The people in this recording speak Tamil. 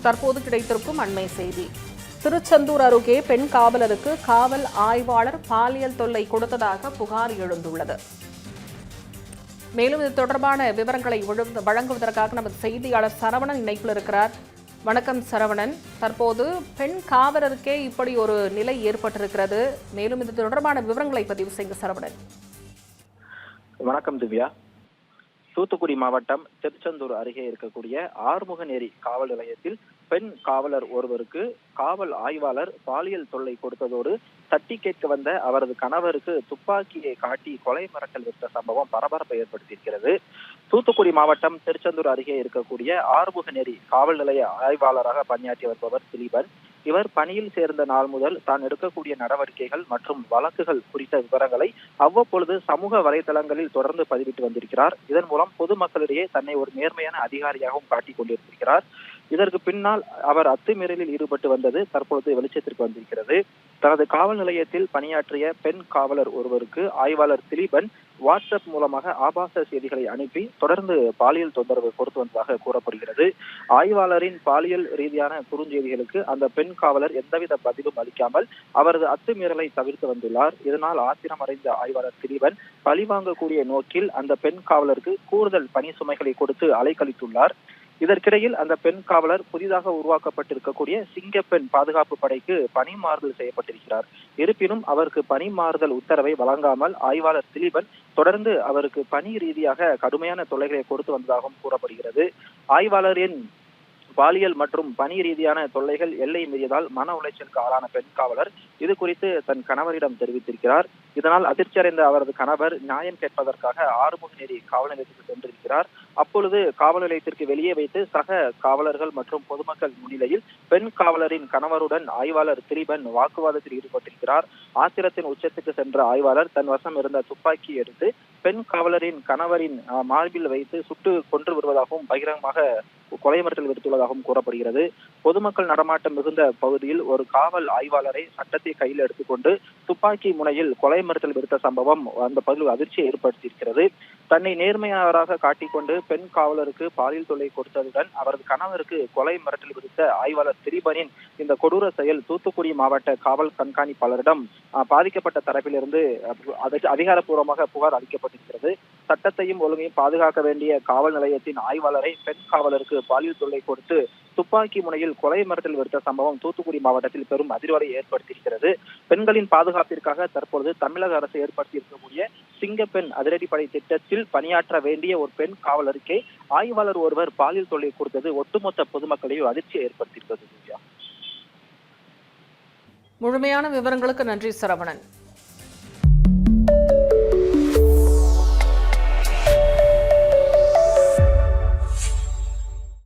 தற்போது கிடைத்திருக்கும் அண்மை செய்தி. திருச்செந்தூர் அருகே பெண் காவலருக்கு காவல் ஆய்வாளர் பாலியல் தொல்லை கொடுத்ததாக புகார் எழுந்துள்ளது. மேலும் இது தொடர்பான விவரங்களை வழங்குவதற்காக நமது செய்தியாளர் சரவணன் இணைப்பில் இருக்கிறார். வணக்கம் சரவணன். தற்போது பெண் காவலருக்கே இப்படி ஒரு நிலை ஏற்பட்டிருக்கிறது. மேலும் இது தொடர்பான விவரங்களை பதிவு செய்ய சரவணன். வணக்கம் திவ்யா. தூத்துக்குடி மாவட்டம் திருச்செந்தூர் அருகே இருக்கக்கூடிய ஆறுமுகநேரி காவல் நிலையத்தில் பெண் காவலர் ஒருவருக்கு காவல் ஆய்வாளர் பாலியல் தொல்லை கொடுத்ததோடு தட்டி கேட்க வந்த அவரது கணவருக்கு துப்பாக்கியை காட்டி கொலை மிரட்டல் விட்ட சம்பவம் பரபரப்பை ஏற்படுத்தியிருக்கிறது. தூத்துக்குடி மாவட்டம் திருச்செந்தூர் அருகே இருக்கக்கூடிய ஆறுமுகநேரி காவல் நிலைய ஆய்வாளராக பணியாற்றி வருபவர் திலீபன். இவர் பணியில் சேர்ந்த நாள் முதல் தான் எடுக்கக்கூடிய நடவடிக்கைகள் மற்றும் வழக்குகள் குறித்த விவரங்களை அவ்வப்பொழுது சமூக வலைதளங்களில் தொடர்ந்து பதிவிட்டு வந்திருக்கிறார். இதன் மூலம் பொதுமக்களிடையே தன்னை ஒரு நேர்மையான அதிகாரியாகவும் காட்டிக் கொண்டிருக்கிறார். இதற்கு பின்னால் அவர் அத்துமீறலில் ஈடுபட்டு வந்தது தற்பொழுது வெளிச்சத்திற்கு வந்திருக்கிறது. தனது காவல் நிலையத்தில் பணியாற்றிய பெண் காவலர் ஒருவருக்கு ஆய்வாளர் திலீபன் வாட்ஸ்அப் மூலமாக ஆபாச செய்திகளை அனுப்பி தொடர்ந்து பாலியல் தொந்தரவு கொடுத்து வந்ததாக கூறப்படுகிறது. ஆய்வாளரின் பாலியல் ரீதியான குறுஞ்செய்திகளுக்கு அந்த பெண் காவலர் எந்தவித பதிலும் அளிக்காமல் அவரது அத்துமீறலை தவிர்த்து வந்துள்ளார். இதனால் ஆத்திரமடைந்த ஆய்வாளர் திலீபன் பழிவாங்கக்கூடிய நோக்கில் அந்த பெண் காவலருக்கு கூடுதல் பணி சுமைகளை கொடுத்து அலைக்கழித்துள்ளார். இதற்கிடையில் அந்த பெண் காவலர் புதிதாக உருவாக்கப்பட்டிருக்கக்கூடிய சிங்கப்பெண் பாதுகாப்பு படைக்கு பணி மாறுதல் செய்யப்பட்டிருக்கிறார். இருப்பினும் அவருக்கு பணி மாறுதல் உத்தரவை வழங்காமல் ஆய்வாளர் திலீபன் தொடர்ந்து அவருக்கு பணி ரீதியாக கடுமையான தொல்லைகளை கொடுத்து வந்ததாகவும் கூறப்படுகிறது. ஆய்வாளரின் பாலியல் மற்றும் பணி ரீதியான தொல்லைகள் எல்லை மீறியதால் மன உளைச்சலுக்கு ஆளான பெண் காவலர் இது குறித்து தன் கணவரிடம் தெரிவித்திருக்கிறார். இதனால் அதிர்ச்சி அடைந்த அவரது கணவர் நியாயம் கேட்பதற்காக ஆறுமுகநேரி காவல் நிலையத்திற்கு சென்றிருக்கிறார். அப்பொழுது காவல் நிலையத்திற்கு வெளியே வைத்து சக காவலர்கள் மற்றும் பொதுமக்கள் முன்னிலையில் பெண் காவலரின் கணவருடன் ஆய்வாளர் திலீபன் வாக்குவாதத்தில் ஈடுபட்டிருக்கிறார். ஆத்திரத்தின் உச்சத்துக்கு சென்ற ஆய்வாளர் தன் வசம் இருந்த துப்பாக்கி எடுத்து பெண் காவலரின் கணவரின் மார்பில் வைத்து சுட்டு கொன்று வருவதாகவும் பகிரங்கமாக கொலை மிரட்டல் விடுத்துள்ளதாகவும் கூறப்படுகிறது. பொதுமக்கள் நடமாட்டம் மிகுந்த பகுதியில் ஒரு காவல் ஆய்வாளரை சட்டத்தை கையில் எடுத்துக்கொண்டு துப்பாக்கி முனையில் கொலை மிரட்டல் விடுத்த சம்பவம் அந்த பகுதியில் அதிர்ச்சியை ஏற்படுத்தியிருக்கிறது. தன்னை நேர்மையாளராக காட்டிக்கொண்டு பெண் காவலருக்கு பாலியல் தொல்லை கொடுத்ததுடன் அவரது கணவருக்கு கொலை மிரட்டல் விடுத்த ஆய்வாளர் திலீபனின் இந்த கொடூர செயல் தூத்துக்குடி மாவட்ட காவல் கண்காணிப்பாளரிடம் பாதிக்கப்பட்ட தரப்பிலிருந்து அதிகாரப்பூர்வமாக புகார் அளிக்கப்பட்டிருக்கிறது. சட்டத்தையும் ஒழுங்கையும் பாதுகாக்க வேண்டிய காவல் நிலையத்தின் ஆய்வாளரை பெண் காவலருக்கு பாலியல் தொல்லை கொடுத்து துப்பாக்கி முனையில் கொலை மிரட்டல் விடுத்த சம்பவம் தூத்துக்குடி மாவட்டத்தில் பெரும் அதிர்வலை ஏற்படுத்தியிருக்கிறது. பெண்களின் பாதுகாப்பிற்காக தற்பொழுது தமிழக அரசு ஏற்படுத்தியிருக்கக்கூடிய சிங்கப்பெண் அதிரடிப்படை திட்டத்தில் பணியாற்ற வேண்டிய ஒரு பெண் காவலருக்கே ஆய்வாளர் ஒருவர் பாலியல் தொல்லை கொடுத்தது ஒட்டுமொத்த பொதுமக்களையும் அதிர்ச்சியை ஏற்படுத்தியிருக்கிறது. முழுமையான விவரங்களுக்கு நன்றி சரவணன்.